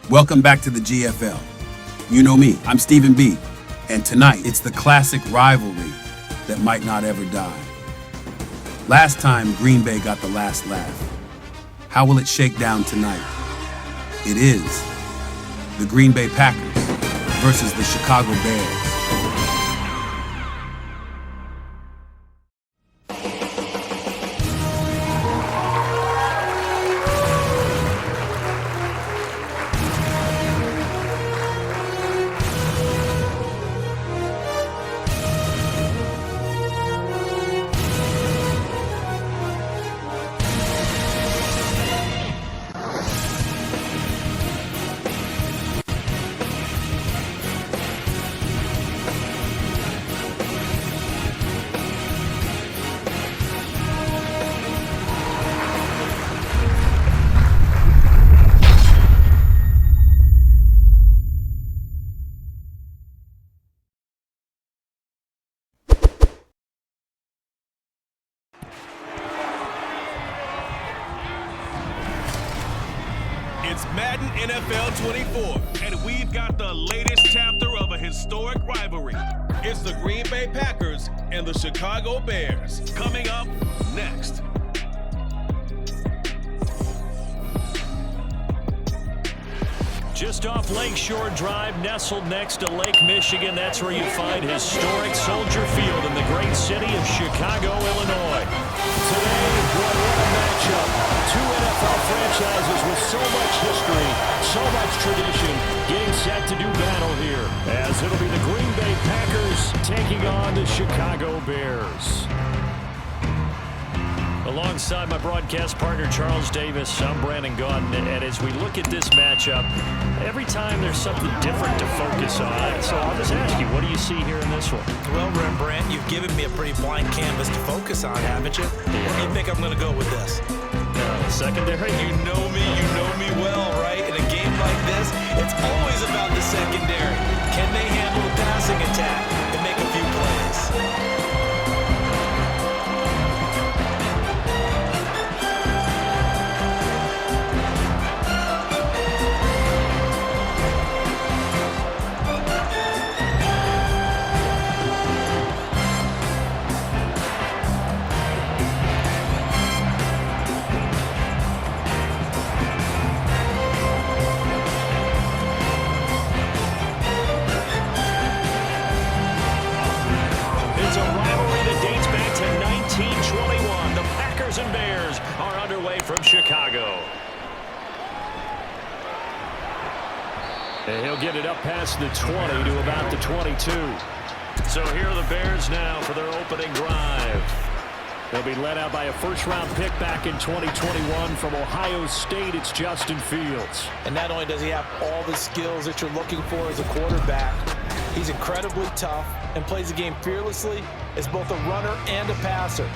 Welcome back to the GFL. You know me, I'm Stephen B. And tonight, it's the classic rivalry that might not ever die. Last time, Green Bay got the last laugh. How will it shake down tonight? It is the Green Bay Packers versus the Chicago Bears. It's Madden NFL 24, and we've got the latest chapter of a historic rivalry. It's the Green Bay Packers and the Chicago Bears. Coming up next. Just off Lakeshore Drive, nestled next to Lake Michigan, that's where you find historic Soldier Field in the great city of Chicago, Illinois. Today, what a matchup. Two NFL franchises with so much history, so much tradition, getting set to do battle here, as it'll be the Green Bay Packers taking on the Chicago Bears. Alongside my broadcast partner, Charles Davis, I'm Brandon Gunn, and as we look at this matchup, every time there's something different to focus on. So I'll just ask you, what do you see here in this one? Well, Brent, you've given me a pretty blank canvas to focus on, haven't you? Where do you think I'm going to go with this? Secondary? You know me well, right? In a game like this, it's always about the secondary. Can they handle the passing attack and make a few plays? And Bears are underway from Chicago. And he'll get it up past the 20 to about the 22. So here are the Bears now for their opening drive. They'll be led out by a first-round pick back in 2021 from Ohio State. It's Justin Fields. And not only does he have all the skills that you're looking for as a quarterback, he's incredibly tough and plays the game fearlessly as both a runner and a passer.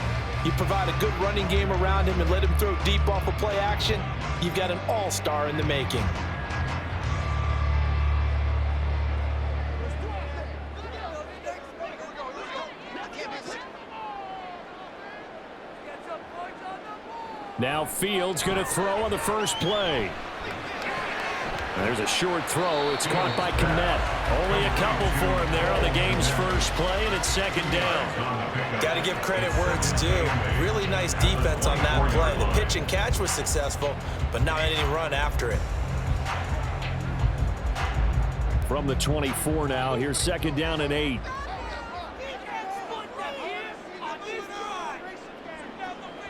You provide a good running game around him and let him throw deep off of play action, you've got an all-star in the making. Now Fields going to throw on the first play. There's a short throw. It's caught by Kmet. Only a couple for him there on the game's first play, and it's second down. Got to give credit where it's due. Really nice defense on that play. The pitch and catch was successful, but not any run after it. From the 24 now, here's second down and 8.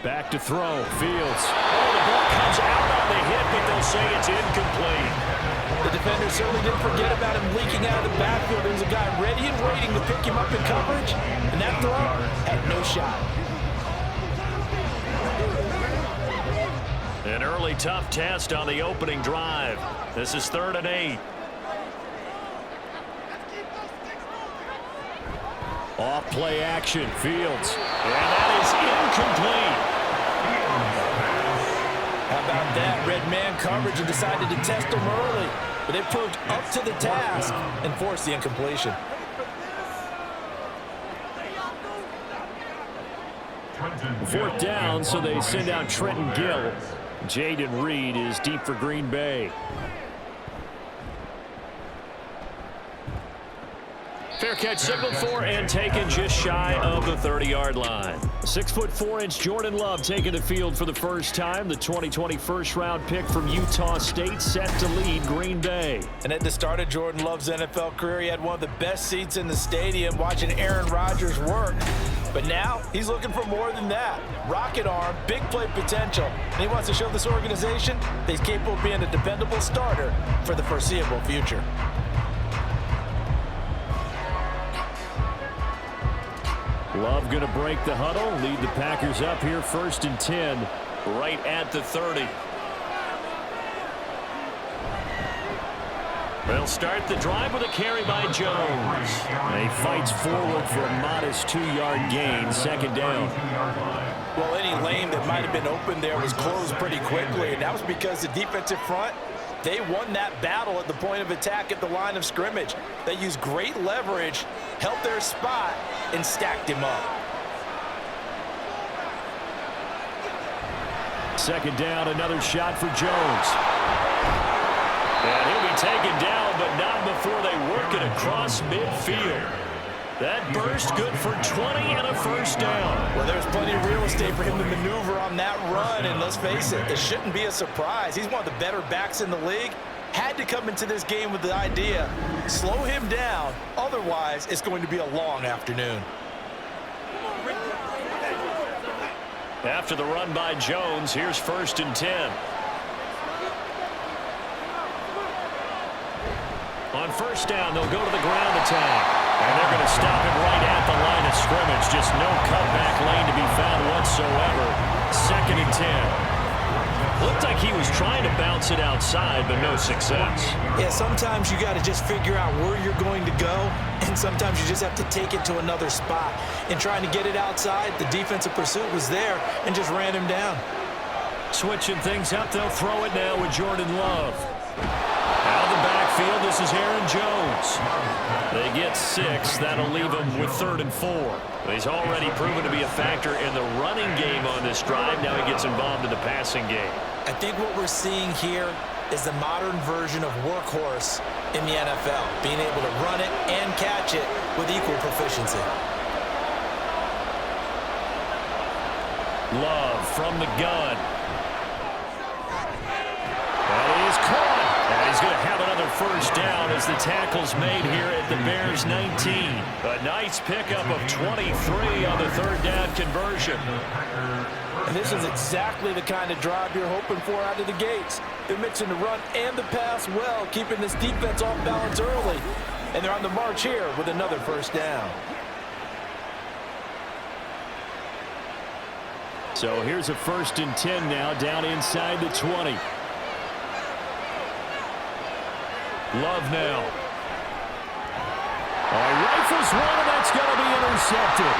Back to throw. Fields. Oh, the ball comes out on the hit, but they'll say it's incomplete. The defender certainly didn't forget about him leaking out of the backfield. There's a guy ready and waiting to pick him up in coverage, and that throw had no shot. An early tough test on the opening drive. This is 3rd and 8. Off play action. Fields. And that is incomplete. How about that? Red man coverage and decided to test him early. But they proved up to the task and forced the incompletion. Fourth down, so they send out Trenton Gill. Jaden Reed is deep for Green Bay. Fair catch signaled for and taken just shy of the 30-yard line. 6'4" Jordan Love taking the field for the first time. The 2020 first-round pick from Utah State set to lead Green Bay. And at the start of Jordan Love's NFL career, he had one of the best seats in the stadium watching Aaron Rodgers work. But now he's looking for more than that. Rocket arm, big play potential. And he wants to show this organization that he's capable of being a dependable starter for the foreseeable future. Love going to break the huddle, lead the Packers up here 1st and 10, right at the 30. They'll start the drive with a carry by Jones. He fights forward for a modest 2-yard gain, 2nd down. Well, any lane that might have been open there was closed pretty quickly, and that was because the defensive front, they won that battle at the point of attack at the line of scrimmage. They used great leverage, held their spot, and stacked him up. 2nd down, another shot for Jones. And he'll be taken down, but not before they work it across midfield. That burst good for 20 and a 1st down. Well, there's plenty of real estate for him to maneuver on that run, and let's face it, it shouldn't be a surprise. He's one of the better backs in the league. Had to come into this game with the idea, slow him down, otherwise it's going to be a long afternoon. After the run by Jones, here's 1st and 10. On 1st down, they'll go to the ground attack. And they're going to stop him right at the line of scrimmage. Just no cutback lane to be found whatsoever. 2nd and 10. Looked like he was trying to bounce it outside, but no success. Yeah, sometimes you got to just figure out where you're going to go, and sometimes you just have to take it to another spot. And trying to get it outside, the defensive pursuit was there and just ran him down. Switching things up, they'll throw it now with Jordan Love. Out of the backfield, this is Aaron Jones. They get 6. That'll leave him with 3rd and 4. He's already proven to be a factor in the running game on this drive. Now he gets involved in the passing game. I think what we're seeing here is the modern version of workhorse in the NFL, being able to run it and catch it with equal proficiency. Love from the gun. That is caught. And he's going to have another 1st down as the tackle's made here at the Bears 19. A nice pickup of 23 on the 3rd down conversion. And this is exactly the kind of drive you're hoping for out of the gates. They're mixing the run and the pass well, keeping this defense off balance early. And they're on the march here with another 1st down. So here's a 1st and 10 now, down inside the 20. Love now. Rifles one, and that's going to be intercepted.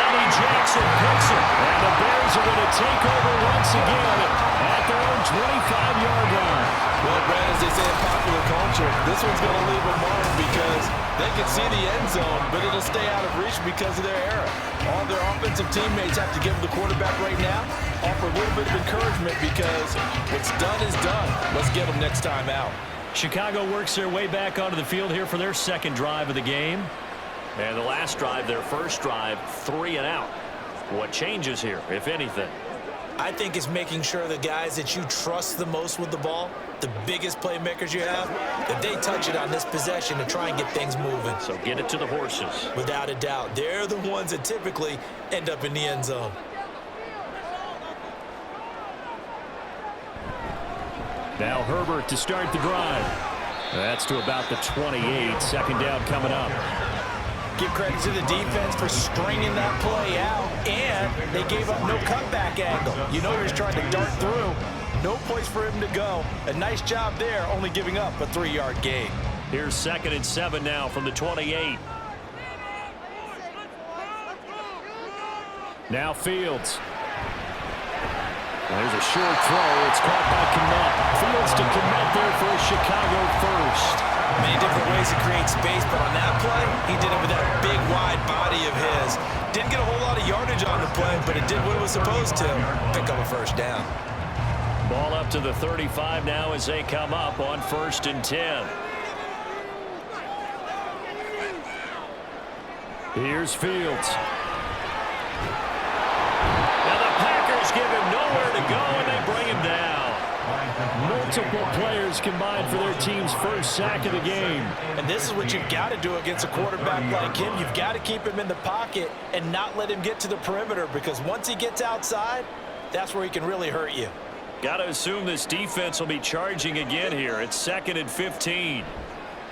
Eddie Jackson picks it, and the Bears are going to take over once again at their own 25-yard line. Well, Brad, as they say in popular culture, this one's going to leave a mark because they can see the end zone, but it'll stay out of reach because of their error. All their offensive teammates have to give the quarterback right now, offer a little bit of encouragement because what's done is done. Let's get them next time out. Chicago works their way back onto the field here for their 2nd drive of the game. And the last drive, their 1st drive, 3 and out. What changes here, if anything? I think it's making sure the guys that you trust the most with the ball, the biggest playmakers you have, that they touch it on this possession to try and get things moving. So get it to the horses. Without a doubt. They're the ones that typically end up in the end zone. Now Herbert to start the drive. That's to about the 28. 2nd down coming up. Give credit to the defense for stringing that play out, and they gave up no cutback angle. You know you're just trying to dart through. No place for him to go. A nice job there, only giving up a 3-yard gain. Here's 2nd and 7 now from the 28. Now Fields. There's a short throw. It's caught by Kmet. Fields to Kmet there for a Chicago 1st. Many different ways to create space, but on that play, he did it with that big, wide body of his. Didn't get a whole lot of yardage on the play, but it did what it was supposed to. Pick up a 1st down. Ball up to the 35 now as they come up on 1st and 10. Here's Fields. Now the Packers give him nowhere to go, and they bring him down. Multiple players combined for their team's first sack of the game. And this is what you've got to do against a quarterback like him. You've got to keep him in the pocket and not let him get to the perimeter, because once he gets outside, that's where he can really hurt you. Got to assume this defense will be charging again here. It's 2nd and 15.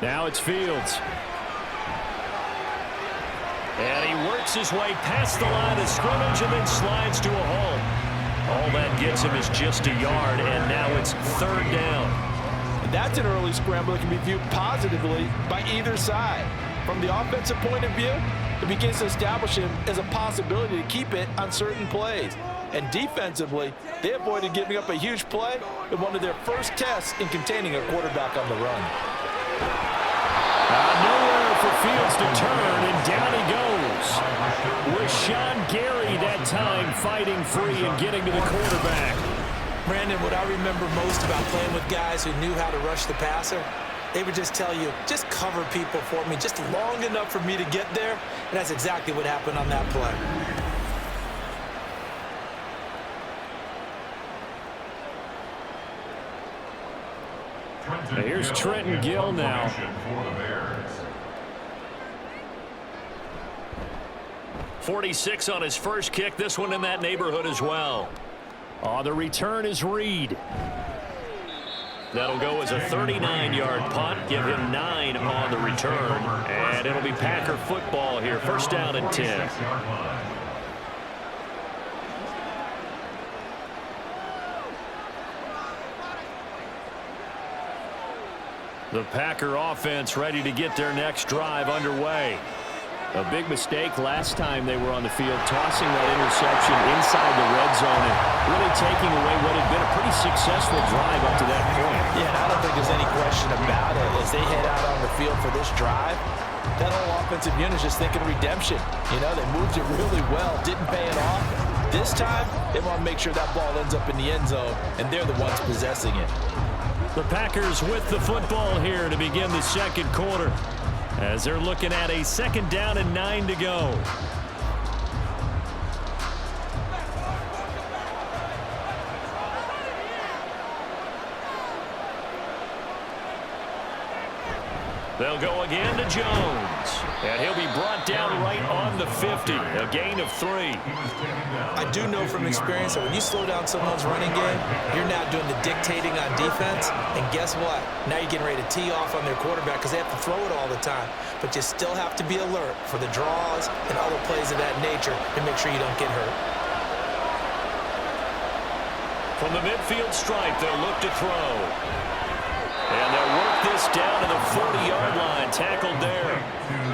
Now it's Fields. And he works his way past the line of scrimmage and then slides to a hole. All that gets him is just a yard, and now it's 3rd down. And that's an early scramble that can be viewed positively by either side. From the offensive point of view, it begins to establish him as a possibility to keep it on certain plays. And defensively, they avoided giving up a huge play in one of their first tests in containing a quarterback on the run. Nowhere for Fields to turn, and down he goes. Rashawn Gary that time fighting free and getting to the quarterback. Brandon, what I remember most about playing with guys who knew how to rush the passer, they would just tell you, just cover people for me, just long enough for me to get there. And that's exactly what happened on that play. Here's Trenton Gill now. 46 on his first kick. This one in that neighborhood as well. The return is Reed. That'll go as a 39-yard punt. Give him 9 on the return. And it'll be Packer football here. 1st down and 10. The Packer offense ready to get their next drive underway. A big mistake last time they were on the field, tossing that interception inside the red zone and really taking away what had been a pretty successful drive up to that point. Yeah, and I don't think there's any question about it. As they head out on the field for this drive, that whole offensive unit is just thinking redemption. You know, they moved it really well, didn't pay it off. This time, they want to make sure that ball ends up in the end zone, and they're the ones possessing it. The Packers with the football here to begin the 2nd quarter, as they're looking at a 2nd down and 9 to go. They'll go again to Jones, and he'll be brought down right on the 50, a gain of 3. I do know from experience that when you slow down someone's running game, you're now doing the dictating on defense, and guess what? Now you're getting ready to tee off on their quarterback because they have to throw it all the time. But you still have to be alert for the draws and other plays of that nature to make sure you don't get hurt. From the midfield stripe, they'll look to throw. And they'll work this down to the 40-yard line, tackled there.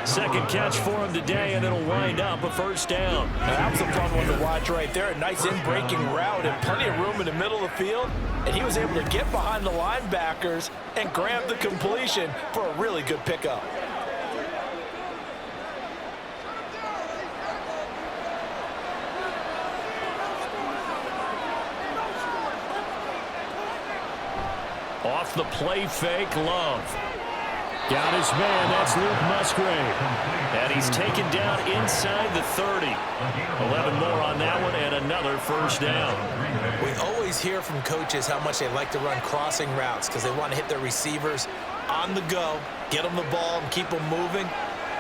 2nd catch for him today, and it'll wind up a 1st down. Now, that was a fun one to watch right there. A nice in-breaking route and plenty of room in the middle of the field. And he was able to get behind the linebackers and grab the completion for a really good pickup. Off the play fake, Love. Got his man, that's Luke Musgrave. And he's taken down inside the 30. 11 more on that one, and another 1st down. We always hear from coaches how much they like to run crossing routes because they want to hit their receivers on the go, get them the ball, and keep them moving.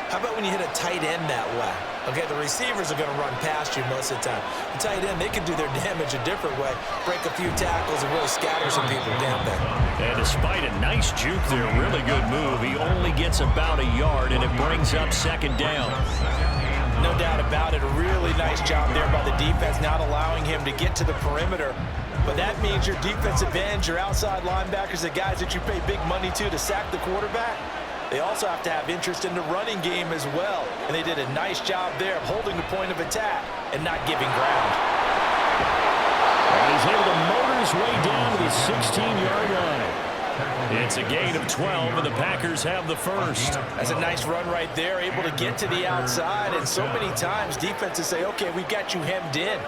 How about when you hit a tight end that way? Okay, the receivers are going to run past you most of the time. The tight end, they can do their damage a different way, break a few tackles and really scatter some people down there. And despite a nice juke there, really good move, he only gets about a yard, and it brings up 2nd down. No doubt about it. A really nice job there by the defense, not allowing him to get to the perimeter. But that means your defensive ends, your outside linebackers, the guys that you pay big money to sack the quarterback, they also have to have interest in the running game as well. And they did a nice job there of holding the point of attack and not giving ground. And he's able to motor his way down to the 16-yard line. It's a gain of 12, and the Packers have the 1st. That's a nice run right there, able to get to the outside. And so many times defenses say, okay, we've got you hemmed in.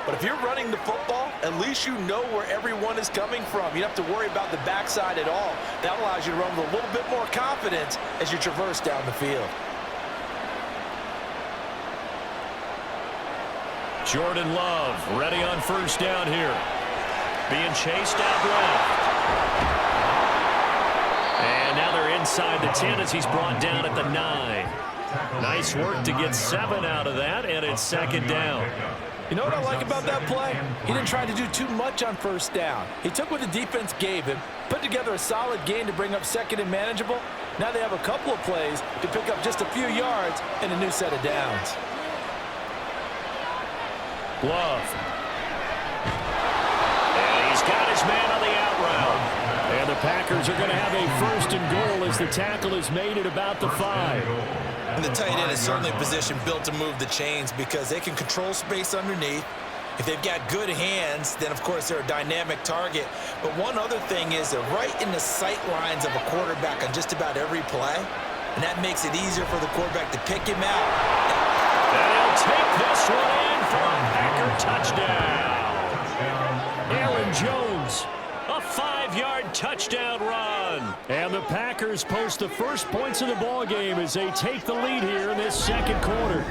But if you're running the football, at least you know where everyone is coming from. You don't have to worry about the backside at all. That allows you to run with a little bit more confidence as you traverse down the field. Jordan Love ready on first down here. Being chased out left. And now they're inside the 10 as he's brought down at the 9. Nice work to get 7 out of that, and it's second down. You know what I like about that play? He didn't try to do too much on first down. He took what the defense gave him, put together a solid gain to bring up second and manageable. Now they have a couple of plays to pick up just a few yards and a new set of downs. Love. And he's got his man on the out route. And the Packers are going to have a first and goal as the tackle is made at about the 5. And the tight end is certainly a position built to move the chains because they can control space underneath. If they've got good hands, then of course they're a dynamic target. But one other thing is they're right in the sight lines of a quarterback on just about every play. And that makes it easier for the quarterback to pick him out. And he'll take this one in for a Packer touchdown. Aaron Jones, a 5-yard touchdown run. And the Packers post the first points of the ball game as they take the lead here in this second quarter.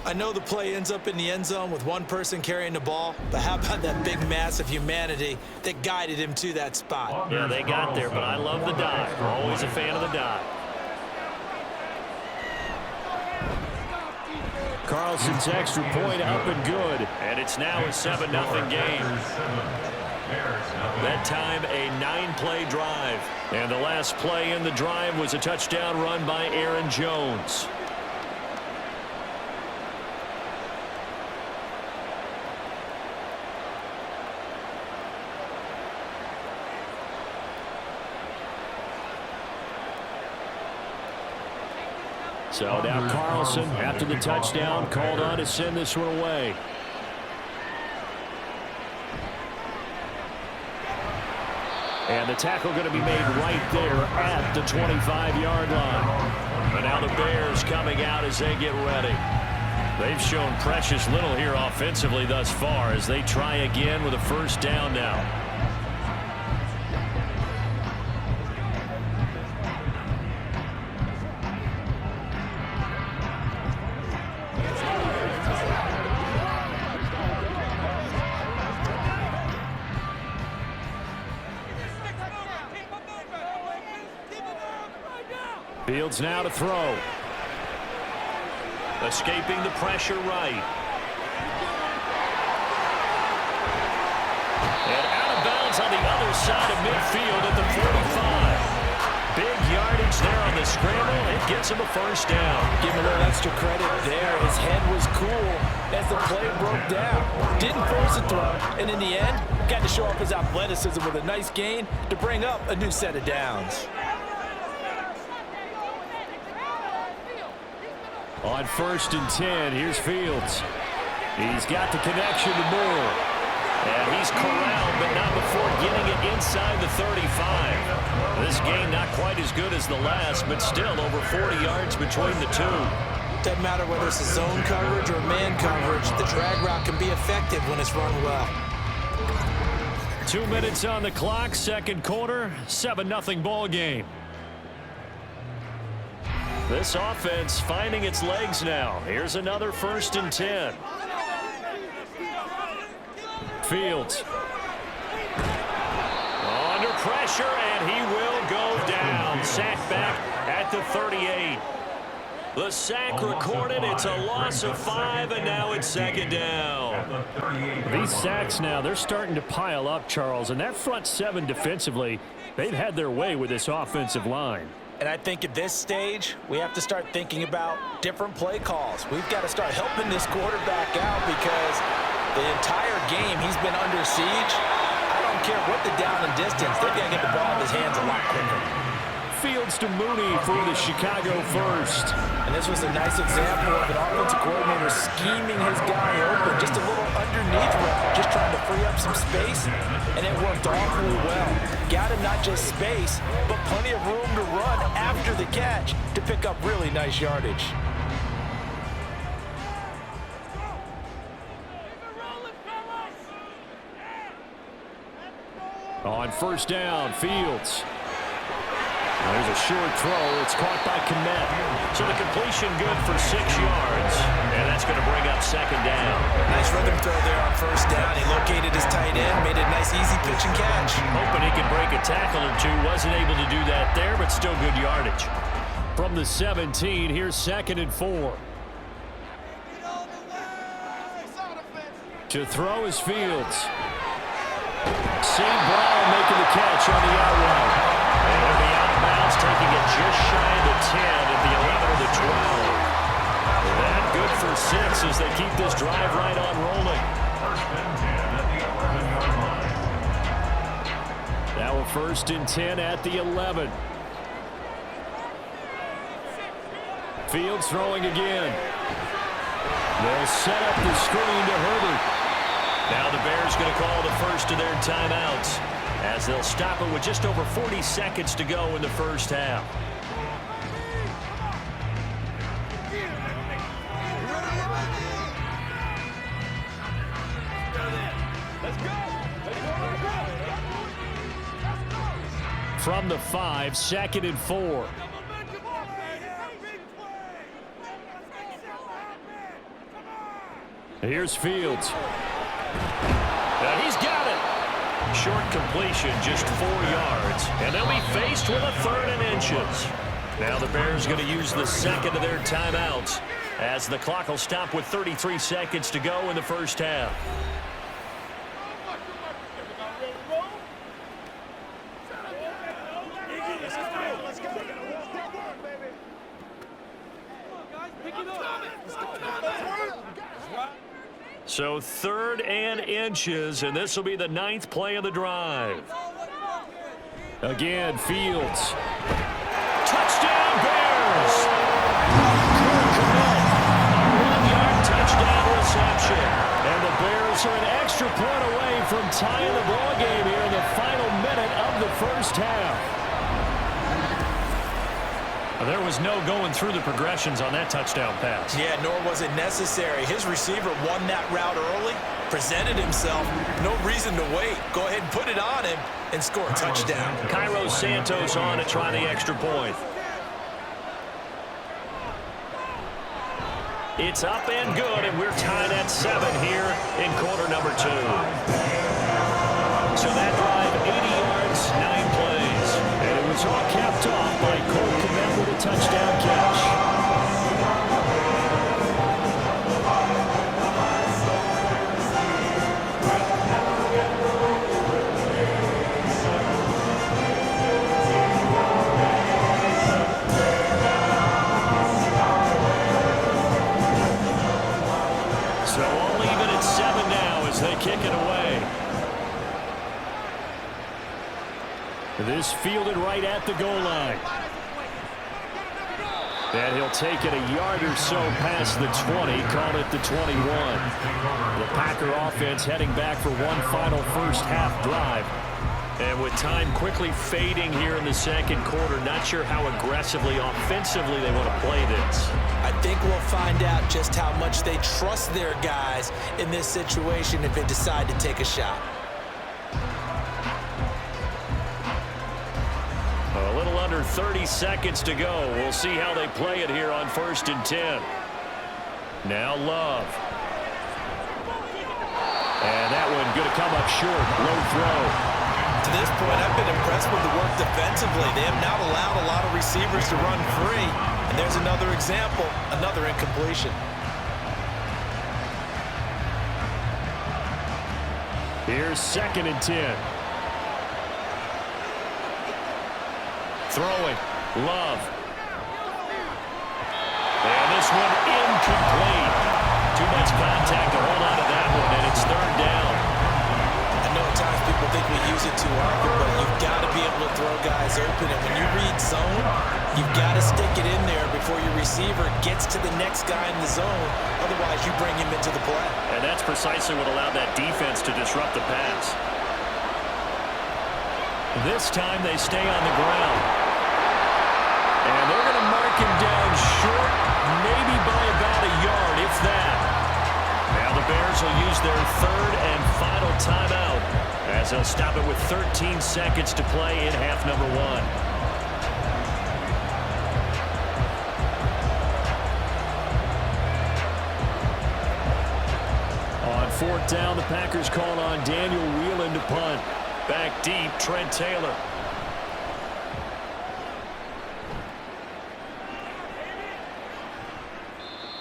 I know the play ends up in the end zone with one person carrying the ball, but how about that big mass of humanity that guided him to that spot? Yeah, they got there, but I love the dive. Always a fan of the dive. Carlson's extra point up and good. And it's now a 7-0 game. That time a 9-play drive. And the last play in the drive was a touchdown run by Aaron Jones. So now Carlson, after the touchdown, called on to send this one away. And the tackle going to be made right there at the 25-yard line. And now the Bears coming out as they get ready. They've shown precious little here offensively thus far as they try again with a first down now. Fields now to throw. Escaping the pressure right. And out of bounds on the other side of midfield at the 45. Big yardage there on the scramble. It gets him a first down. Give him a little extra credit there. His head was cool as the play broke down. Didn't force a throw. And in the end, got to show off his athleticism with a nice gain to bring up a new set of downs. On 1st and 10, here's Fields. He's got the connection to Moore. And he's corralled, but not before getting it inside the 35. This game not quite as good as the last, but still over 40 yards between the two. Doesn't matter whether it's a zone coverage or man coverage, the drag route can be effective when it's run well. 2 minutes on the clock, second quarter, 7-0 ball game. This offense finding its legs now. Here's another 1st and 10. Fields. Under pressure, and he will go down. Sacked back at the 38. The sack recorded. It's a loss of 5, and now it's second down. These sacks now, they're starting to pile up, Charles. And that front 7 defensively, they've had their way with this offensive line. And I think at this stage, we have to start thinking about different play calls. We've got to start helping this quarterback out because the entire game he's been under siege. I don't care what the down and distance. They've got to get the ball in his hands a lot quicker. Fields to Mooney for the Chicago first. And this was a nice example of an offensive coordinator scheming his guy open. Just a little underneath route, just trying to free up some space. And it worked awfully well. Got him not just space, but plenty of room to run after the catch to pick up really nice yardage. On first down, Fields. There's a short throw. It's caught by Kmet. So the completion good for 6 yards. And that's going to bring up second down. Nice rhythm throw there on first down. He located his tight end, made a nice easy pitch and catch. Hoping he could break a tackle or two. Wasn't able to do that there, but still good yardage. From the 17, here's 2nd and 4. To throw is Fields. St. Brown making the catch on the out route. And he'll be outbounds, taking it just shy of the 10 at the 11 of the 12. That good for 6 as they keep this drive right on rolling. Now a 1st and 10 at the 11. Fields throwing again. They'll set up the screen to Herbert. Now the Bears going to call the first of their timeouts as they'll stop it with just over 40 seconds to go in the first half. From the 5, 2nd and 4. Here's Fields. And he's got it. Short completion, just 4 yards. And they'll be faced with a 3rd and inches. Now the Bears going to use the second of their timeouts as the clock will stop with 33 seconds to go in the first half. So 3rd and inches, and this will be the 9th play of the drive. Again, Fields. Touchdown, Bears! A 1-yard touchdown reception. And the Bears are an extra point away from tying the ball game here in the final minute of the first half. There was no going through the progressions on that touchdown pass. Yeah, nor was it necessary. His receiver won that route early, presented himself. No reason to wait. Go ahead and put it on him and score a touchdown. Cairo Santos on to try the extra point. It's up and good, and we're tied at 7 here in quarter number 2. So that drive, 80 yards, 9 plays. And it was all capped off by Cole Kmet with a touchdown catch. So all even at 7 now as they kick it away. This fielded right at the goal line. And he'll take it a yard or so past the 20, call it the 21. The Packer offense heading back for one final first half drive. And with time quickly fading here in the second quarter, not sure how aggressively, offensively they want to play this. I think we'll find out just how much they trust their guys in this situation if they decide to take a shot. A little under 30 seconds to go. We'll see how they play it here on 1st and 10. Now Love. And that one going to come up short. Low throw. To this point, I've been impressed with the work defensively. They have not allowed a lot of receivers to run free. And there's another example, another incompletion. Here's 2nd and 10. Throwing. Love. And this one incomplete. Too much contact to hold on to that one, and it's 3rd down. I know at times people think we use it too often, but you've got to be able to throw guys open. And when you read zone, you've got to stick it in there before your receiver gets to the next guy in the zone. Otherwise, you bring him into the play. And that's precisely what allowed that defense to disrupt the pass. This time they stay on the ground. And they're going to mark him down short, maybe by about a yard, if that. Now the Bears will use their 3rd and final timeout as they'll stop it with 13 seconds to play in half number 1. 4th down, the Packers call on Daniel Whelan to punt. Back deep, Trent Taylor.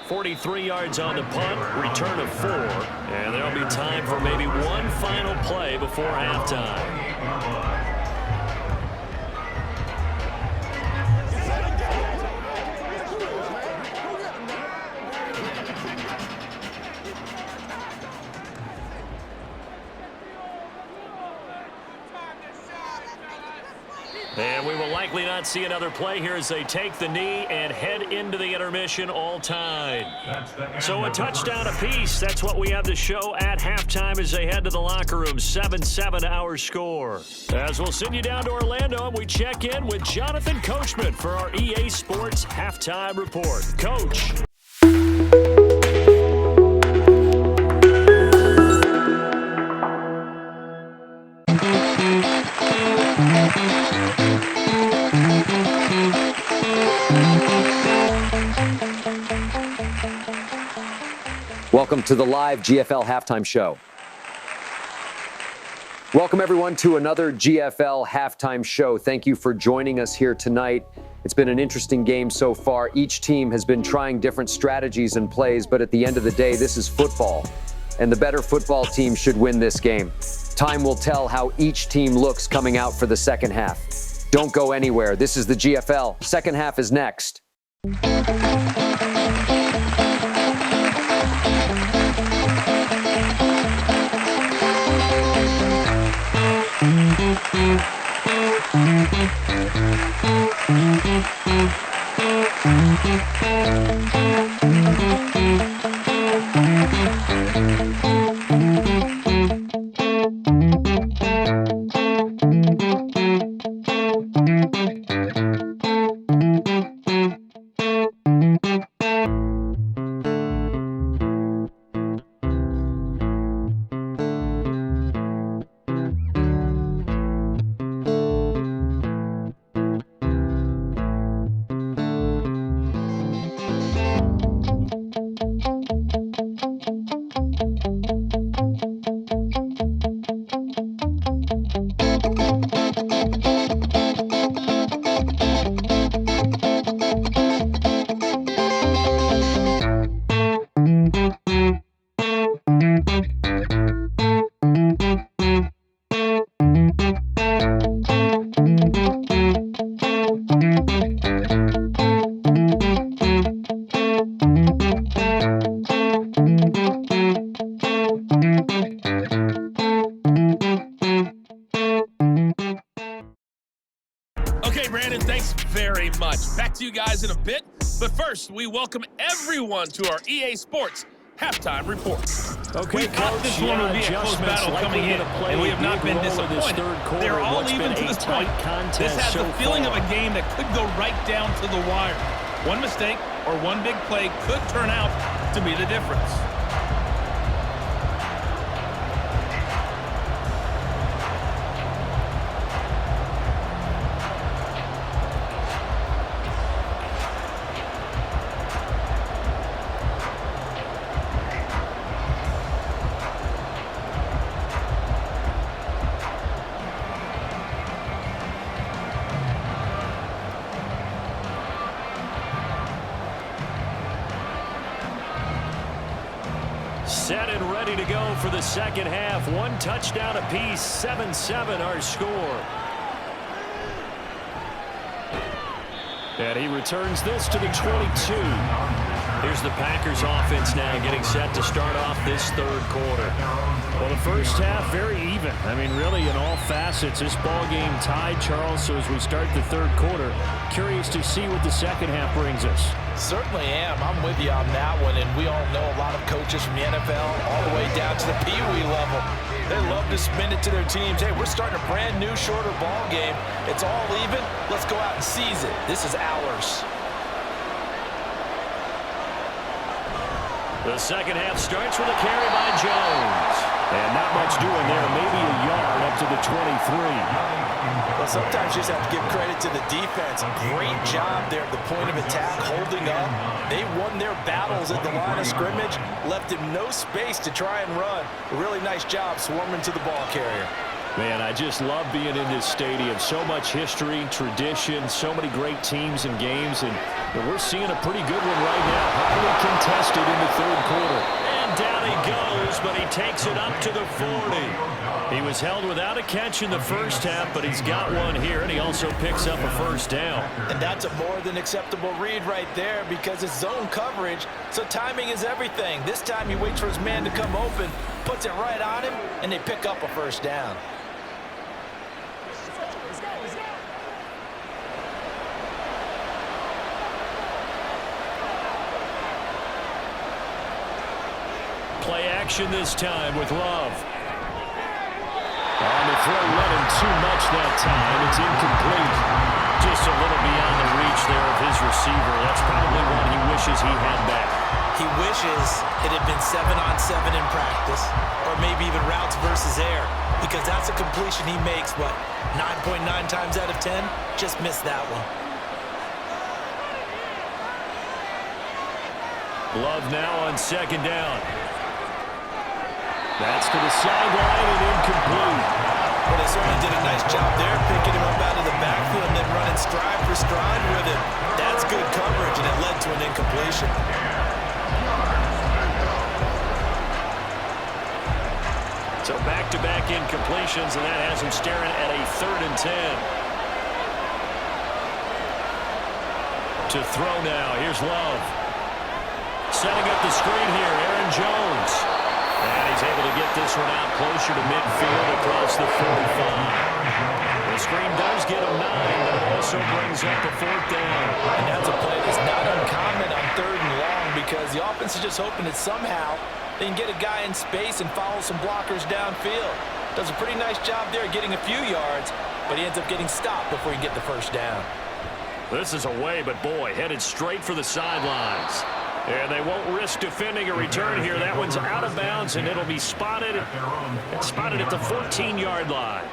.43 yards on the punt, return of 4, and there'll be time for maybe one final play before halftime. And we will likely not see another play here as they take the knee and head into the intermission all tied. So a touchdown apiece. That's what we have to show at halftime as they head to the locker room. 7-7 our score. As we'll send you down to Orlando and we check in with Jonathan Coachman for our EA Sports Halftime Report. Coach. Welcome to the live GFL halftime show. Welcome everyone to another GFL halftime show. Thank you for joining us here tonight. It's been an interesting game so far. Each team has been trying different strategies and plays, but at the end of the day, this is football, and the better football team should win this game. Time will tell how each team looks coming out for the second half. Don't go anywhere. This is the GFL. Second half is next. Back to you guys in a bit, but first we welcome everyone to our EA Sports Halftime Report. Okay, we thought this one would be a close battle coming in, and we have not been disappointed. They're all even to this point. This has the feeling of a game that could go right down to the wire. One mistake or one big play could turn out to be the difference. Set and ready to go for the second half. One touchdown apiece, 7-7 our score. And he returns this to the 22. Here's the Packers offense now getting set to start off this third quarter. Well, the first half, very even. I mean, really, in all facets, this ball game tied, Charles. So as we start the third quarter, curious to see what the second half brings us. Certainly am. I'm with you on that one, and we all know a lot of coaches from the NFL all the way down to the Pee Wee level. They love to spin it to their teams. Hey, we're starting a brand new, shorter ball game. It's all even. Let's go out and seize it. This is ours. The second half starts with a carry by Jones. And not much doing there, maybe a yard up to the 23. Well, sometimes you just have to give credit to the defense. Great job there at the point of attack, holding up. They won their battles at the line of scrimmage, left him no space to try and run. A really nice job swarming to the ball carrier. Man, I just love being in this stadium. So much history, tradition, so many great teams and games, and we're seeing a pretty good one right now. Highly contested in the third quarter. And down he goes, but he takes it up to the 40. He was held without a catch in the first half, but he's got one here, and he also picks up a first down. And that's a more than acceptable read right there because it's zone coverage, so timing is everything. This time he waits for his man to come open, puts it right on him, and they pick up a first down. Play action this time with Love. On the throw, running too much that time. It's incomplete. Just a little beyond the reach there of his receiver. That's probably one he wishes he had back. He wishes it had been 7-on-7 in practice, or maybe even routes versus air, because that's a completion he makes, what, 9.9 times out of 10? Just missed that one. Love now on second down. That's to the sideline and incomplete. Well, they certainly did a nice job there, picking him up out of the backfield and then running stride for stride with him. That's good coverage, and it led to an incompletion. So back-to-back incompletions, and that has him staring at a 3rd and 10. To throw now, here's Love. Setting up the screen here, Aaron Jones. And he's able to get this one out closer to midfield across the 45. The screen does get him 9, but it also brings up a 4th down. And that's a play that's not uncommon on 3rd and long because the offense is just hoping that somehow they can get a guy in space and follow some blockers downfield. Does a pretty nice job there getting a few yards, but he ends up getting stopped before he can get the first down. This is away, but boy, headed straight for the sidelines. And they won't risk defending a return here. That one's out of bounds, and it'll be spotted at the 14-yard line.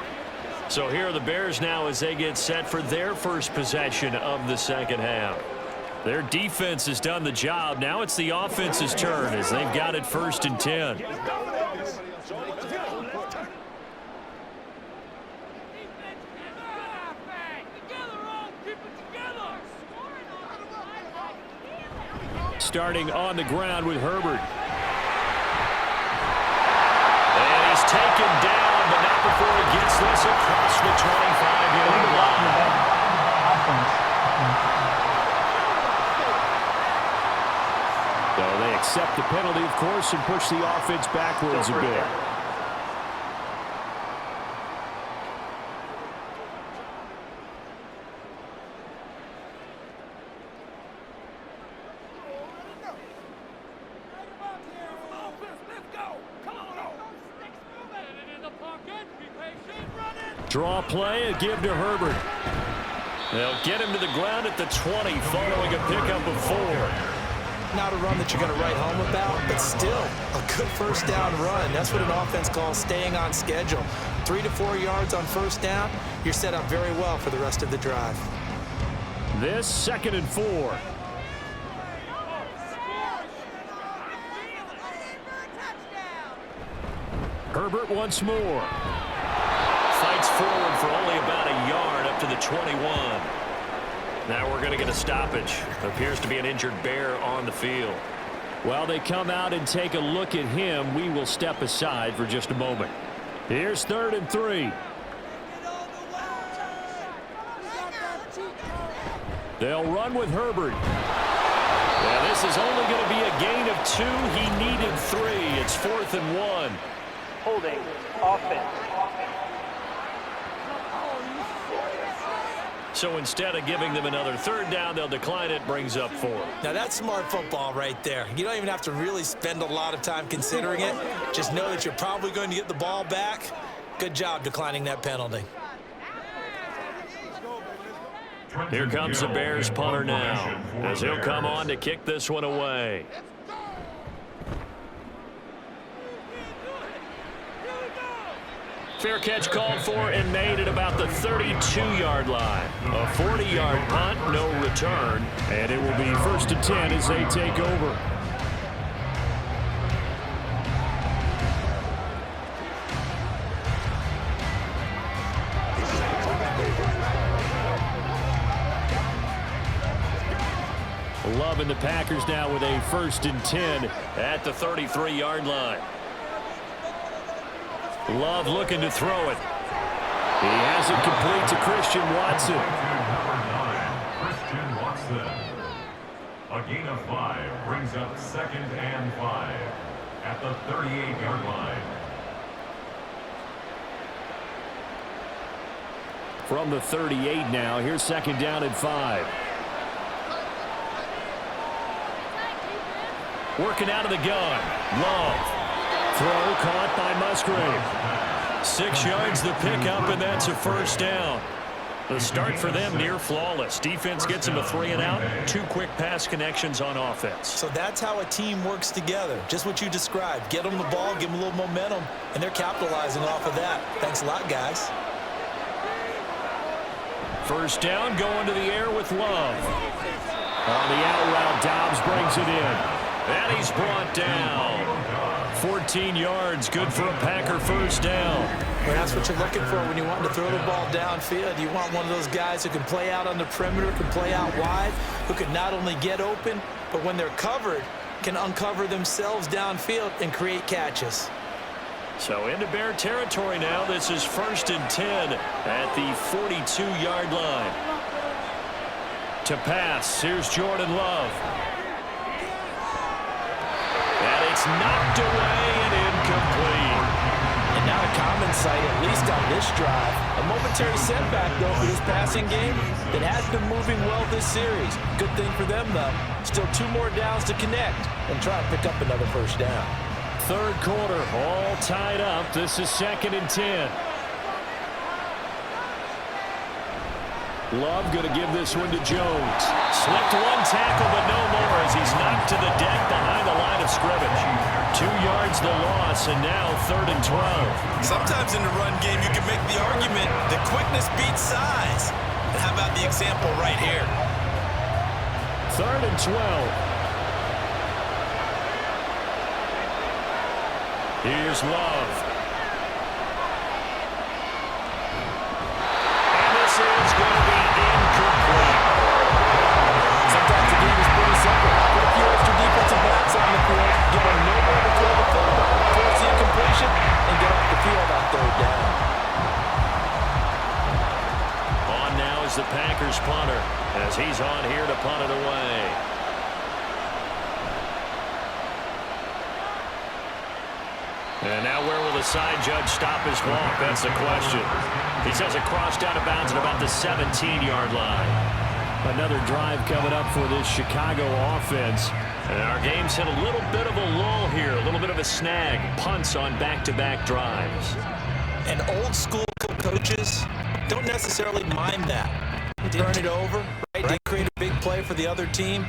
So here are the Bears now as they get set for their first possession of the second half. Their defense has done the job. Now it's the offense's turn as they've got it 1st and 10. Starting on the ground with Herbert. And he's taken down, but not before he gets this across the 25-yard line. So they accept the penalty, of course, and push the offense backwards a bit. Draw play, a give to Herbert. They'll get him to the ground at the 20 following a pickup of 4. Not a run that you're going to write home about, but still a good first down run. That's what an offense calls staying on schedule. 3 to 4 yards on first down, you're set up very well for the rest of the drive. This 2nd and 4. Herbert once more. Fights forward for only about a yard up to the 21. Now we're going to get a stoppage. Appears to be an injured Bear on the field. While they come out and take a look at him, we will step aside for just a moment. Here's 3rd and 3. They'll run with Herbert. Yeah, this is only going to be a gain of 2. He needed 3. It's 4th and 1. Holding offense. So instead of giving them another 3rd down, they'll decline it, brings up 4. Now that's smart football right there. You don't even have to really spend a lot of time considering it. Just know that you're probably going to get the ball back. Good job declining that penalty. Here comes the Bears punter now, as he'll come on to kick this one away. Fair catch called for and made at about the 32-yard line. A 40-yard punt, no return. And it will be 1st and 10 as they take over. Love and the Packers now with a 1st and 10 at the 33-yard line. Love looking to throw it. He has it complete to Christian Watson. Christian Watson. A gain of 5 brings up 2nd and 5 at the 38-yard line. From the 38 now, here's 2nd down and 5. Working out of the gun. Love. Throw caught by Musgrave. 6 yards the pickup, and that's a 1st down. The start for them near flawless. Defense gets them a 3 and out. 2 quick pass connections on offense. So that's how a team works together. Just what you described. Get them the ball, give them a little momentum, and they're capitalizing off of that. Thanks a lot, guys. 1st down, going to the air with Love. On the out route, Dobbs brings it in. And he's brought down. 14 yards, good for a Packer 1st down. Well, that's what you're looking for when you want to throw the ball downfield. You want one of those guys who can play out on the perimeter, can play out wide, who can not only get open, but when they're covered, can uncover themselves downfield and create catches. So into Bear territory now. This is 1st and 10 at the 42-yard line. To pass, here's Jordan Love. And it's knocked away and incomplete. And not a common sight, at least on this drive. A momentary setback, though, for this passing game that has been moving well this series. Good thing for them, though. Still 2 more downs to connect and try and pick up another 1st down. 3rd quarter, all tied up. This is 2nd and 10. Love going to give this one to Jones. Slipped 1 tackle, but no more as he's knocked to the deck behind the line of scrimmage. 2 yards the loss, and now 3rd and 12. Sometimes in the run game, you can make the argument that quickness beats size. And how about the example right here? 3rd and 12. Here's Love. And this is going to be incomplete. Sometimes the game is pretty simple. Put a few extra defensive backs on the field, give them nowhere to throw the football, force the incompletion, and get off the field on 3rd down. On now is the Packers punter, as he's on here to punt it away. And now where will the side judge stop his walk? That's the question. He says it crossed out of bounds at about the 17-yard line. Another drive coming up for this Chicago offense. And our game's hit a little bit of a lull here, a little bit of a snag. Punts on back-to-back drives. And old school coaches don't necessarily mind that. Turn it over, right? They create a big play for the other team.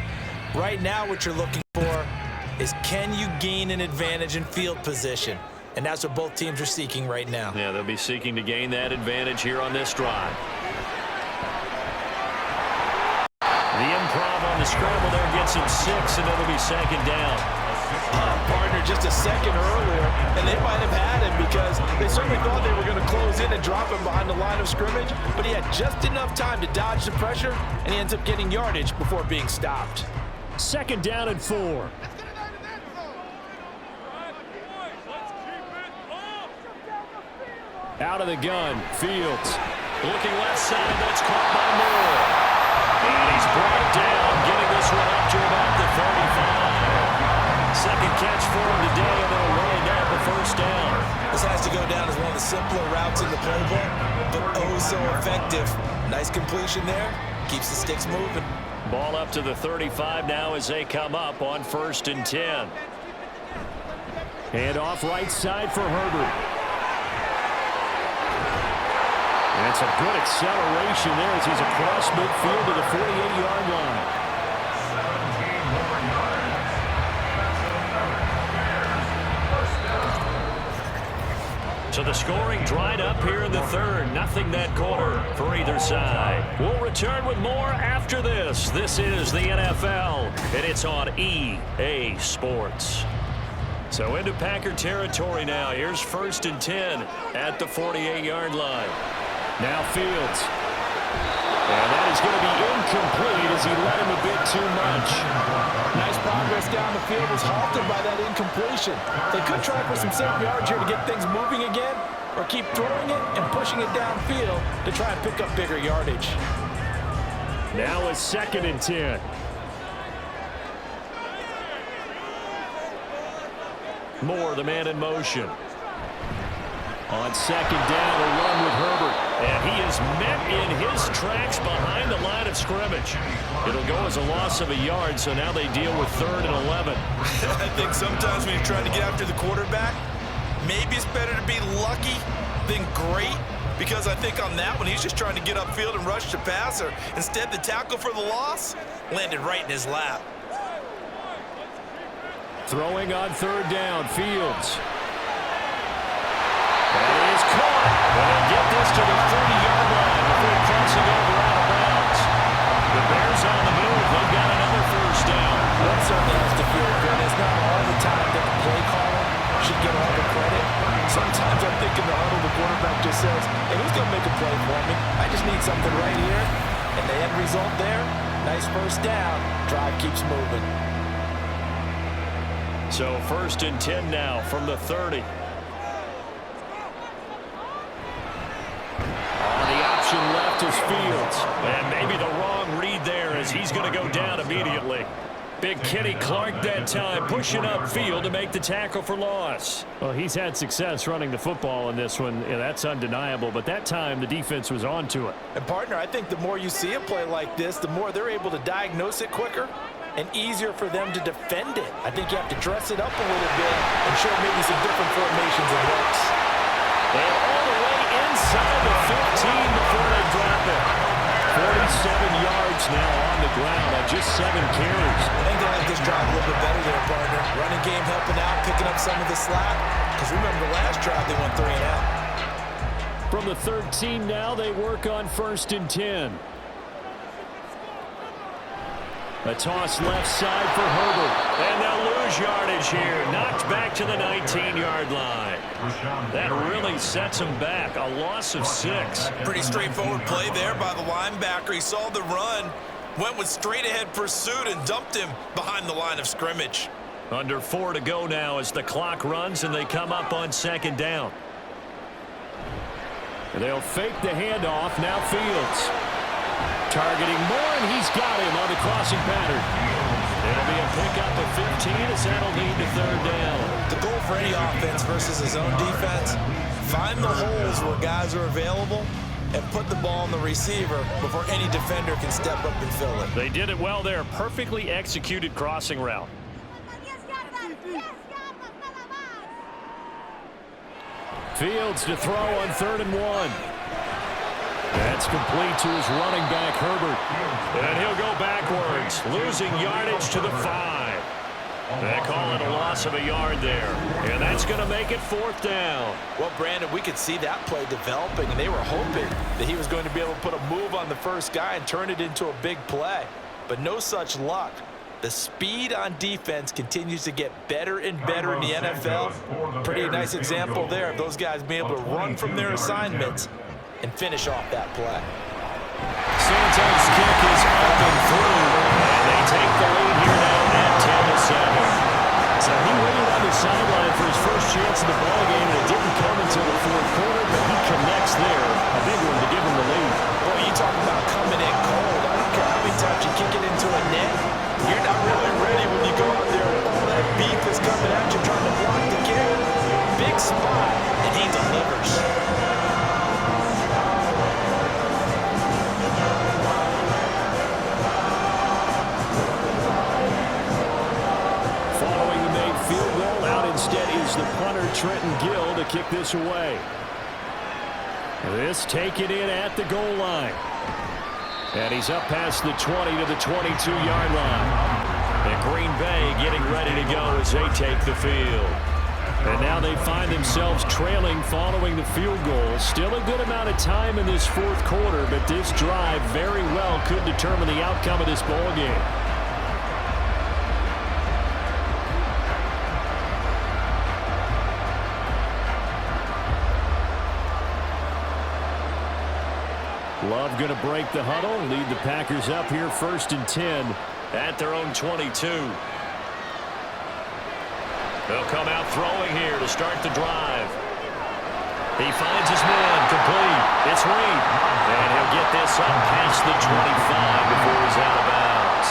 Right now what you're looking for is, can you gain an advantage in field position? And that's what both teams are seeking right now. Yeah, they'll be seeking to gain that advantage here on this drive. The improv on the scramble there gets him 6, and it'll be 2nd down. Partner just a second earlier, and they might have had him because they certainly thought they were going to close in and drop him behind the line of scrimmage, but he had just enough time to dodge the pressure, and he ends up getting yardage before being stopped. 2nd down and 4. Out of the gun, Fields. Looking left side, that's caught by Moore. And he's brought down, getting this one up to about the 35. 2nd catch for him today, and they'll run down the 1st down. This has to go down as one of the simpler routes in the playbook, but oh so effective. Nice completion there. Keeps the sticks moving. Ball up to the 35 now as they come up on 1st and 10. And off right side for Herbert. That's a good acceleration there as he's across midfield to the 48-yard line. 17 more yards. So the scoring dried up here in the third. Nothing that quarter for either side. We'll return with more after this. This is the NFL, and it's on EA Sports. So into Packer territory now. Here's 1st and 10 at the 48-yard line. Now Fields. And that is going to be incomplete as he led him a bit too much. Nice progress down the field was halted by that incompletion. They could try for some safe yards here to get things moving again, or keep throwing it and pushing it downfield to try and pick up bigger yardage. Now a 2nd and 10. Moore, the man in motion. On 2nd down, a run with Herbert. And he is met in his tracks behind the line of scrimmage. It'll go as a loss of a yard, so now they deal with 3rd and 11. I think sometimes when you're trying to get after the quarterback, maybe it's better to be lucky than great, because I think on that one, he's just trying to get upfield and rush the passer. Instead, the tackle for the loss landed right in his lap. Throwing on 3rd down, Fields. That is caught. They'll get this to the 30-yard line before crossing over out of bounds. The Bears on the move. They've got another 1st down. That certainly has to feel good. It's not all the time that the play caller should get all the credit. Sometimes I think in the huddle, the quarterback just says, hey, who's going to make a play for me? I just need something right here. And the end result there, nice 1st down. Drive keeps moving. So 1st and 10 now from the 30. The option left is Fields. And maybe the wrong read there as he's going to go down immediately. Big Kenny Clark that time pushing upfield to make the tackle for loss. Well, he's had success running the football in this one. Yeah, that's undeniable. But that time the defense was on to it. And partner, I think the more you see a play like this, the more they're able to diagnose it quicker and easier for them to defend it. I think you have to dress it up a little bit and show maybe some different formations and looks. And all the way inside the 15 before they drop it. 47 yards now on the ground on just 7 carries. I think they like this drive a little bit better there, partner. Running game helping out, picking up some of the slack. Because remember the last drive they went 3 and out. From the 13 now, they work on 1st and 10. A toss left side for Herbert. And they'll lose yardage here. Knocked back to the 19-yard line. That really sets him back. A loss of 6. Pretty straightforward play there by the linebacker. He saw the run, went with straight-ahead pursuit, and dumped him behind the line of scrimmage. Under 4 to go now as the clock runs and they come up on 2nd down. They'll fake the handoff. Now Fields. Targeting Moore, and he's got him on the crossing pattern. It'll be a pickup of 15 as that'll lead to 3rd down. The goal for any offense versus his own defense, find the holes where guys are available and put the ball on the receiver before any defender can step up and fill it. They did it well there. Perfectly executed crossing route. Fields to throw on 3rd and 1. That's complete to his running back, Herbert. And he'll go backwards, losing yardage to the 5. They call it a loss of a yard there. And that's going to make it 4th down. Well, Brandon, we could see that play developing, and they were hoping that he was going to be able to put a move on the first guy and turn it into a big play. But no such luck. The speed on defense continues to get better and better in the NFL. Pretty nice example there of those guys being able to run from their assignments and finish off that play. Santos' kick is up and through, and they take the lead here now at 10-7. So he waited on the sideline for his first chance in the ballgame, and it didn't come until the 4th quarter, but he connects there. A big one to give him the lead. Boy, you talk about coming in cold. I don't care how many times you kick it into a net. You're not really ready when you go out there and all that beef is coming at you trying to block the kick. Big spot, and he delivers. Instead is the punter, Trenton Gill, to kick this away. This taken in at the goal line. And he's up past the 20 to the 22-yard line. And Green Bay getting ready to go as they take the field. And now they find themselves trailing following the field goal. Still a good amount of time in this fourth quarter, but this drive very well could determine the outcome of this ball game. Love going to break the huddle, lead the Packers up here 1st and 10 at their own 22. They'll come out throwing here to start the drive. He finds his man, complete. It's Reed. And he'll get this up past the 25 before he's out of bounds.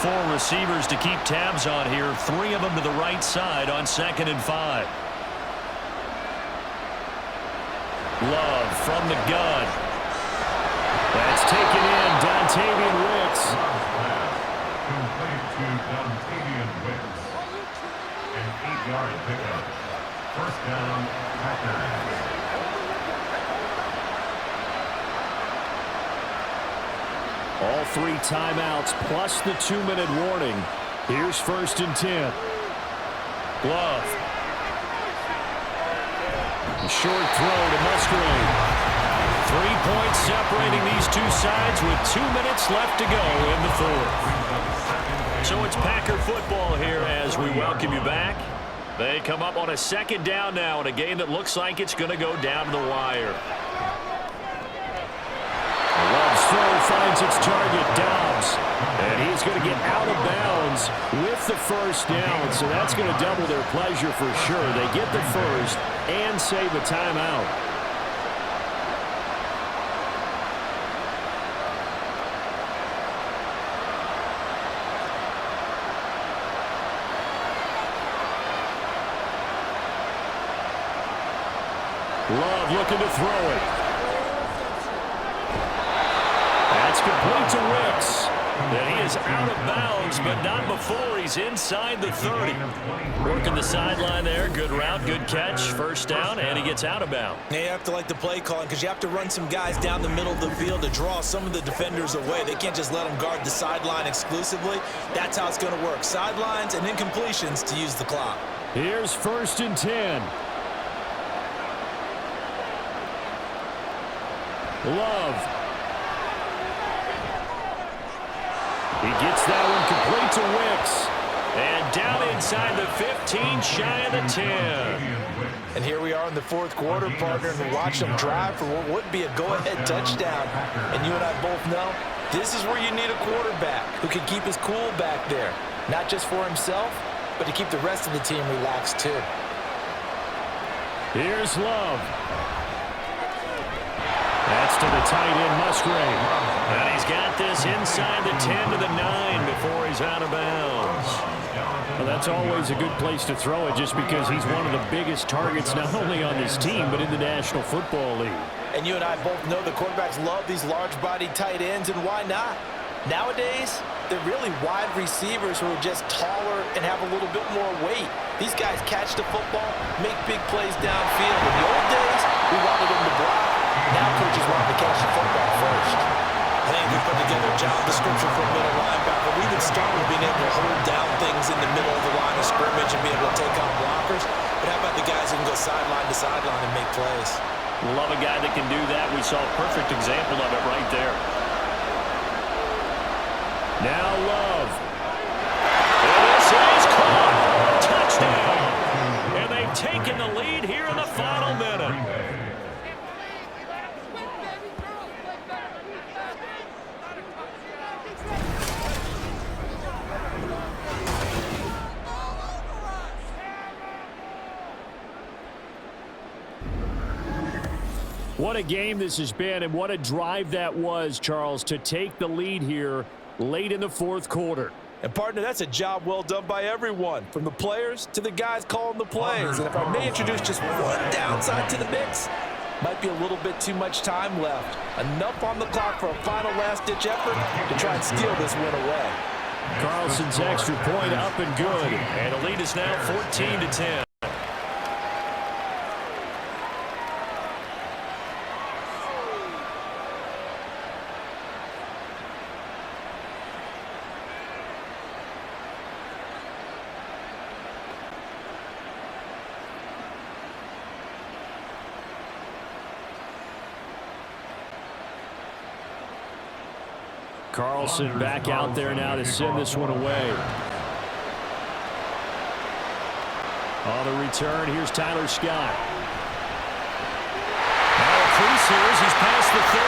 Four receivers to keep tabs on here. 3 of them to the right side on 2nd and 5. Love from the gun. That's taken in. Dontavian Wicks. Complete to Dontavian Wicks. An 8-yard pickup. First down, Packers. All 3 timeouts plus the 2-minute warning. Here's 1st and 10. Love. A short throw to Musgrave. 3 points separating these two sides with 2 minutes left to go in the fourth. So it's Packer football here as we welcome you back. They come up on a 2nd down now in a game that looks like it's going to go down to the wire. Love's throw finds its target, Dobbs. And he's going to get out of bounds with the first down. So that's going to double their pleasure for sure. They get the first and save a timeout. Love looking to throw it. That's complete to Wicks. And he is out of bounds, but not before he's inside the 30. Working the sideline there. Good route, good catch. First down, and he gets out of bounds. Yeah, you have to like the play calling because you have to run some guys down the middle of the field to draw some of the defenders away. They can't just let them guard the sideline exclusively. That's how it's going to work. Sidelines and incompletions to use the clock. Here's 1st and 10. Love. He gets that one complete to Wicks. And down inside the 15, shy of the 10. And here we are in the fourth quarter, partner, and we watch them drive for what would be a go-ahead touchdown. And you and I both know this is where you need a quarterback who can keep his cool back there. Not just for himself, but to keep the rest of the team relaxed too. Here's Love. That's to the tight end, Musgrave. And he's got this inside the 10 to the 9 before he's out of bounds. Well, that's always a good place to throw it just because he's one of the biggest targets not only on this team but in the National Football League. And you and I both know the quarterbacks love these large-bodied tight ends, and why not? Nowadays, they're really wide receivers who are just taller and have a little bit more weight. These guys catch the football, make big plays downfield. In the old days, we wanted them to block. Now coaches want to catch the football first. I think we put together a job description for a middle linebacker. We would start with being able to hold down things in the middle of the line of scrimmage and be able to take out blockers. But how about the guys who can go sideline to sideline and make plays? Love a guy that can do that. We saw a perfect example of it right there. Now Love. This is caught. Touchdown. And they've taken the lead here in the final minute. What a game this has been, and what a drive that was, Charles, to take the lead here late in the fourth quarter. And, partner, that's a job well done by everyone, from the players to the guys calling the plays. And if I may introduce just one downside to the mix, might be a little bit too much time left. Enough on the clock for a final last-ditch effort to try and steal this win away. Carlson's extra point up and good, and the lead is now 14-10. Carlson back out there now to send this one away. On the return, here's Tyler Scott. Now a crease here as he's past the 30.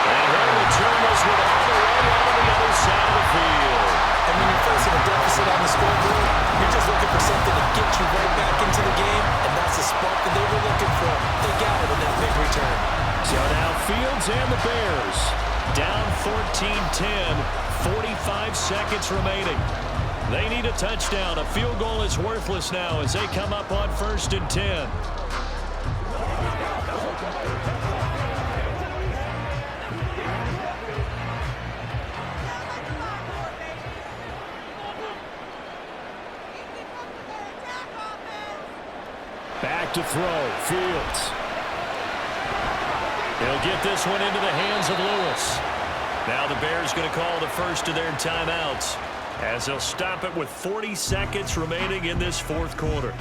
And he'll return this one all the way on the other side of the field. And when you're facing a deficit on the scoreboard, you're just looking for something to get you right back into the game, and that's the spark that they were looking for. They got it in that big return. So now Fields and the Bears down 14-10, 45 seconds remaining. They need a touchdown. A field goal is worthless now as they come up on 1st and 10. Back to throw, Fields. He'll get this one into the hands of Lewis. Now the Bears going to call the first of their timeouts as they'll stop it with 40 seconds remaining in this fourth quarter.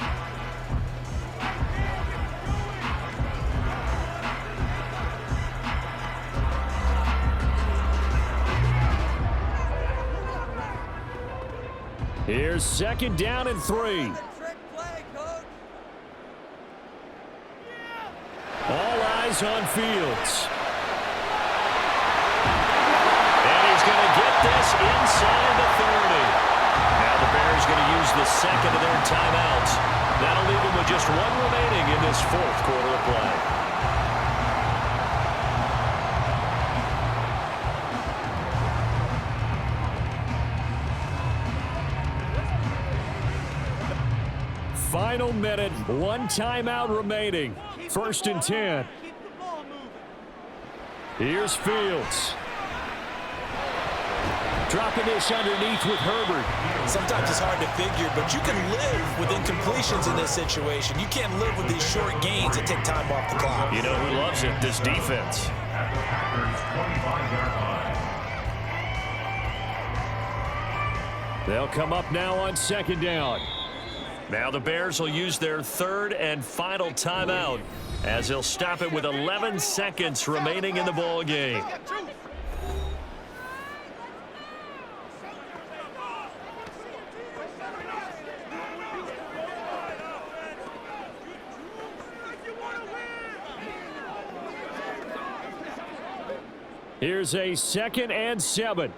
Here's 2nd down and 3. All eyes on Fields. And he's going to get this inside the 30. Now the Bears going to use the second of their timeouts. That'll leave them with just one remaining in this fourth quarter of play. Final minute, one timeout remaining. 1st and 10. Here's Fields. Dropping this underneath with Herbert. Sometimes it's hard to figure, but you can live with incompletions in this situation. You can't live with these short gains that take time off the clock. You know who loves it? This defense. They'll come up now on 2nd down. Now the Bears will use their 3rd and final timeout as they'll stop it with 11 seconds remaining in the ball game. Here's a 2nd and 7.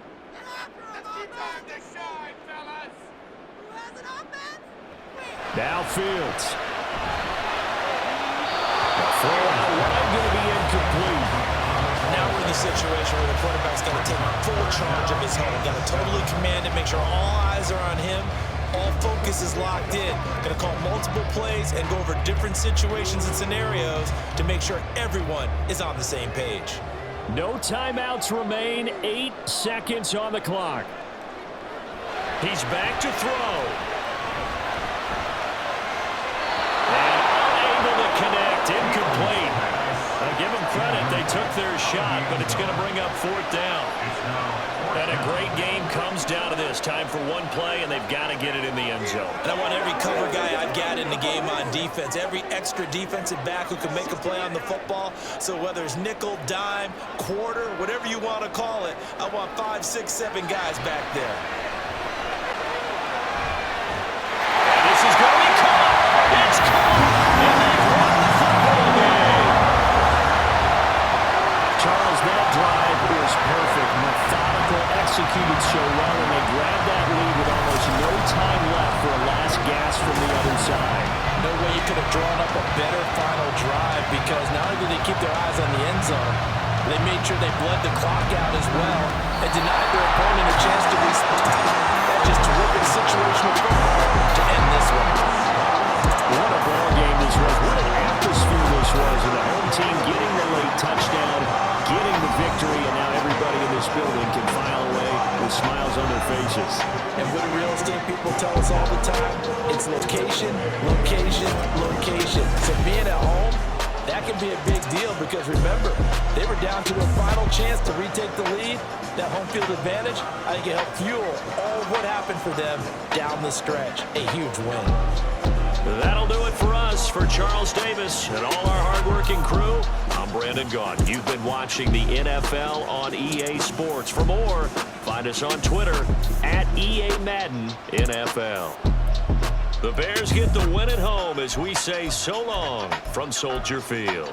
Now Fields. The throw out wide going to be incomplete. Now we're in the situation where the quarterback's got to take full charge of his helmet. Got to totally command it, make sure all eyes are on him. All focus is locked in. Going to call multiple plays and go over different situations and scenarios to make sure everyone is on the same page. No timeouts remain. 8 seconds on the clock. He's back to throw. Incomplete. I'll give them credit. They took their shot, but it's going to bring up 4th down. And a great game comes down to this. Time for one play, and they've got to get it in the end zone. And I want every cover guy I've got in the game on defense, every extra defensive back who can make a play on the football. So whether it's nickel, dime, quarter, whatever you want to call it, I want 5, 6, 7 guys back there. And this is going to be caught. It's caught. And they've won the football game. Charles, that drive was perfect. Methodical, executed so well, and they grabbed that lead with almost no time left for a last gasp from the other side. No way you could have drawn up a better final drive, because not only did they keep their eyes on the end zone, they made sure they bled the clock out as well and denied their opponent a chance to respond. That's just terrific situational football to end this one. What a ball game this was. What an atmosphere this was. And the home team getting the late touchdown, getting the victory, and now everybody in this building can file away with smiles on their faces. And what do real estate people tell us all the time? It's location, location, location. So being at home, that can be a big deal, because remember, they were down to a final chance to retake the lead. That home field advantage, I think it helped fuel all of what happened for them down the stretch. A huge win. That'll do it for us. for Charles Davis and all our hardworking crew, I'm Brandon Gaudin. You've been watching the NFL on EA Sports. For more, find us on Twitter at EA Madden NFL. The Bears get the win at home as we say so long from Soldier Field.